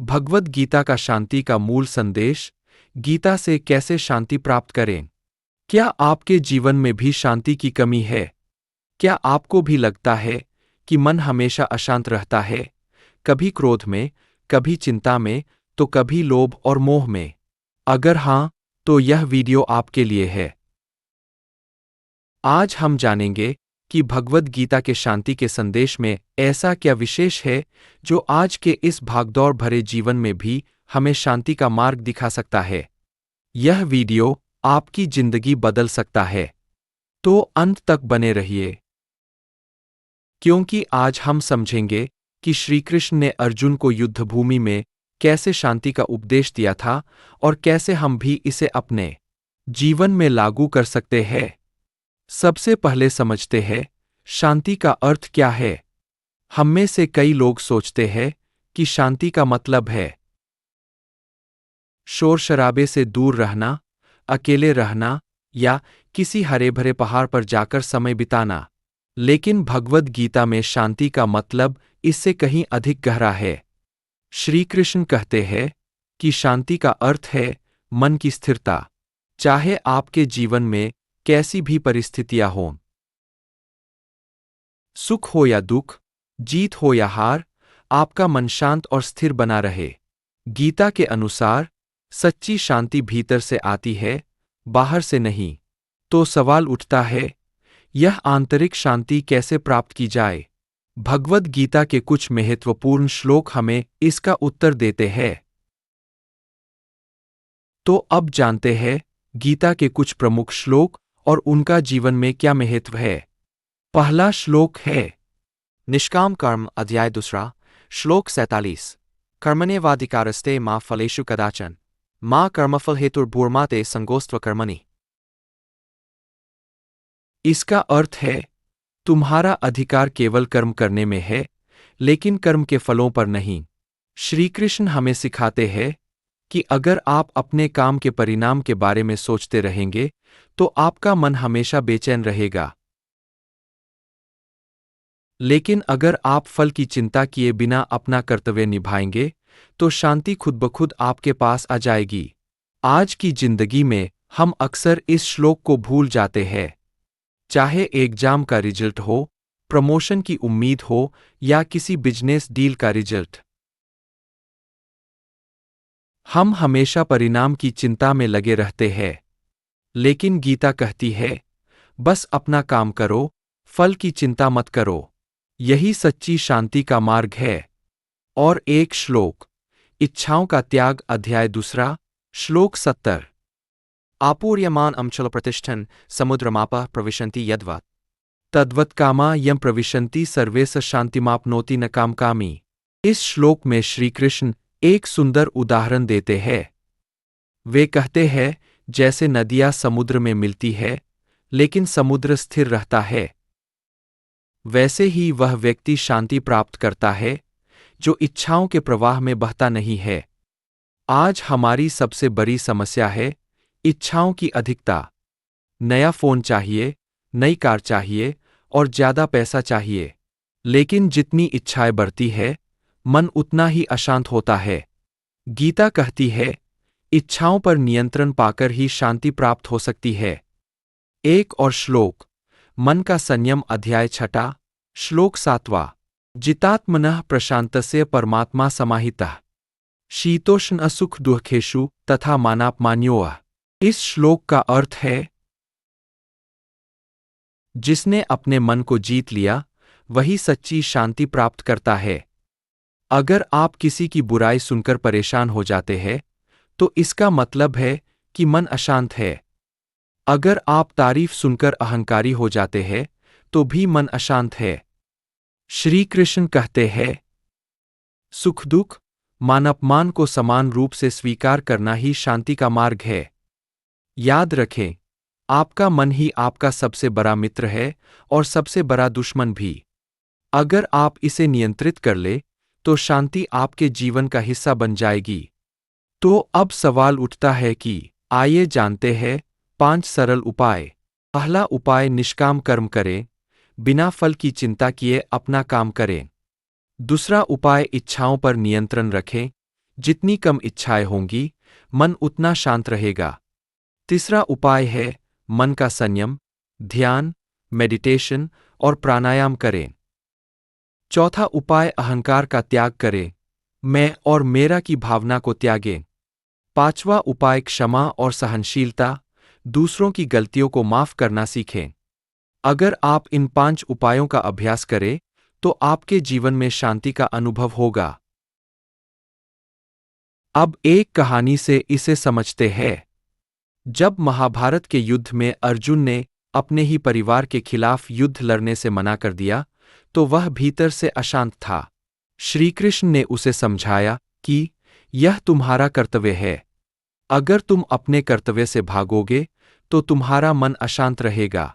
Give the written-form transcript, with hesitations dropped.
भगवद गीता का शांति का मूल संदेश। गीता से कैसे शांति प्राप्त करें? क्या आपके जीवन में भी शांति की कमी है? क्या आपको भी लगता है कि मन हमेशा अशांत रहता है, कभी क्रोध में, कभी चिंता में, तो कभी लोभ और मोह में? अगर हां, तो यह वीडियो आपके लिए है। आज हम जानेंगे कि भगवद गीता के शांति के संदेश में ऐसा क्या विशेष है जो आज के इस भागदौड़ भरे जीवन में भी हमें शांति का मार्ग दिखा सकता है। यह वीडियो आपकी जिंदगी बदल सकता है, तो अंत तक बने रहिए, क्योंकि आज हम समझेंगे कि श्री कृष्ण ने अर्जुन को युद्धभूमि में कैसे शांति का उपदेश दिया था और कैसे हम भी इसे अपने जीवन में लागू कर सकते हैं। सबसे पहले समझते हैं, शांति का अर्थ क्या है। हम में से कई लोग सोचते हैं कि शांति का मतलब है शोर शराबे से दूर रहना, अकेले रहना या किसी हरे भरे पहाड़ पर जाकर समय बिताना। लेकिन भगवद गीता में शांति का मतलब इससे कहीं अधिक गहरा है। श्री कृष्ण कहते हैं कि शांति का अर्थ है मन की स्थिरता, चाहे आपके जीवन में कैसी भी परिस्थितियां हों। सुख हो या दुख, जीत हो या हार, आपका मन शांत और स्थिर बना रहे। गीता के अनुसार सच्ची शांति भीतर से आती है, बाहर से नहीं। तो सवाल उठता है, यह आंतरिक शांति कैसे प्राप्त की जाए? भगवद गीता के कुछ महत्वपूर्ण श्लोक हमें इसका उत्तर देते हैं। तो अब जानते हैं गीता के कुछ प्रमुख श्लोक और उनका जीवन में क्या महत्व है। पहला श्लोक है निष्काम कर्म, अध्याय 2, श्लोक 47। कर्मण्येवाधिकारस्ते मा फलेषु कदाचन मा कर्मफल हेतुर्भूर्मा ते संगोस्त्व कर्मणि। इसका अर्थ है, तुम्हारा अधिकार केवल कर्म करने में है, लेकिन कर्म के फलों पर नहीं। श्री कृष्ण हमें सिखाते हैं कि अगर आप अपने काम के परिणाम के बारे में सोचते रहेंगे, तो आपका मन हमेशा बेचैन रहेगा। लेकिन अगर आप फल की चिंता किए बिना अपना कर्तव्य निभाएंगे, तो शांति खुद ब खुद आपके पास आ जाएगी। आज की जिंदगी में हम अक्सर इस श्लोक को भूल जाते हैं। चाहे एग्जाम का रिजल्ट हो, प्रमोशन की उम्मीद हो या किसी बिजनेस डील का रिजल्ट, हम हमेशा परिणाम की चिंता में लगे रहते हैं। लेकिन गीता कहती है, बस अपना काम करो, फल की चिंता मत करो। यही सच्ची शांति का मार्ग है। और एक श्लोक, इच्छाओं का त्याग, अध्याय 2, श्लोक 70। आपूर्यमान अमचल प्रतिष्ठन समुद्रमापा प्रविशन्ति यद्वत् तद्वत् कामा यम प्रविशन्ति सर्वे स शांतिमाप्नोति न कामकामी। इस श्लोक में श्री कृष्ण एक सुंदर उदाहरण देते हैं। वे कहते हैं, जैसे नदियां समुद्र में मिलती है, लेकिन समुद्र स्थिर रहता है, वैसे ही वह व्यक्ति शांति प्राप्त करता है जो इच्छाओं के प्रवाह में बहता नहीं है। आज हमारी सबसे बड़ी समस्या है इच्छाओं की अधिकता। नया फोन चाहिए, नई कार चाहिए और ज्यादा पैसा चाहिए। लेकिन जितनी इच्छाएं बढ़ती है, मन उतना ही अशांत होता है। गीता कहती है, इच्छाओं पर नियंत्रण पाकर ही शांति प्राप्त हो सकती है। एक और श्लोक, मन का संयम, अध्याय 6, श्लोक 7। जितात्मनः प्रशांतस्य परमात्मा समाहितः शीतोष्ण असुख दुःखेषु तथा मानापमान्योः। इस श्लोक का अर्थ है, जिसने अपने मन को जीत लिया, वही सच्ची शांति प्राप्त करता है। अगर आप किसी की बुराई सुनकर परेशान हो जाते हैं, तो इसका मतलब है कि मन अशांत है। अगर आप तारीफ सुनकर अहंकारी हो जाते हैं, तो भी मन अशांत है। श्री कृष्ण कहते हैं, सुख दुख, मान अपमान को समान रूप से स्वीकार करना ही शांति का मार्ग है। याद रखें, आपका मन ही आपका सबसे बड़ा मित्र है और सबसे बड़ा दुश्मन भी। अगर आप इसे नियंत्रित कर ले, तो शांति आपके जीवन का हिस्सा बन जाएगी। तो अब सवाल उठता है कि आइए जानते हैं 5 सरल उपाय। पहला उपाय, निष्काम कर्म करें, बिना फल की चिंता किए अपना काम करें। दूसरा उपाय, इच्छाओं पर नियंत्रण रखें, जितनी कम इच्छाएं होंगी, मन उतना शांत रहेगा। तीसरा उपाय है मन का संयम, ध्यान, मेडिटेशन और प्राणायाम करें। चौथा उपाय अहंकार का त्याग करें, मैं और मेरा की भावना को त्यागें। पांचवा उपाय क्षमा और सहनशीलता, दूसरों की गलतियों को माफ करना सीखें। अगर आप इन 5 उपायों का अभ्यास करें, तो आपके जीवन में शांति का अनुभव होगा। अब एक कहानी से इसे समझते हैं। जब महाभारत के युद्ध में अर्जुन ने अपने ही परिवार के खिलाफ युद्ध लड़ने से मना कर दिया, तो वह भीतर से अशांत था। श्रीकृष्ण ने उसे समझाया कि यह तुम्हारा कर्तव्य है। अगर तुम अपने कर्तव्य से भागोगे, तो तुम्हारा मन अशांत रहेगा।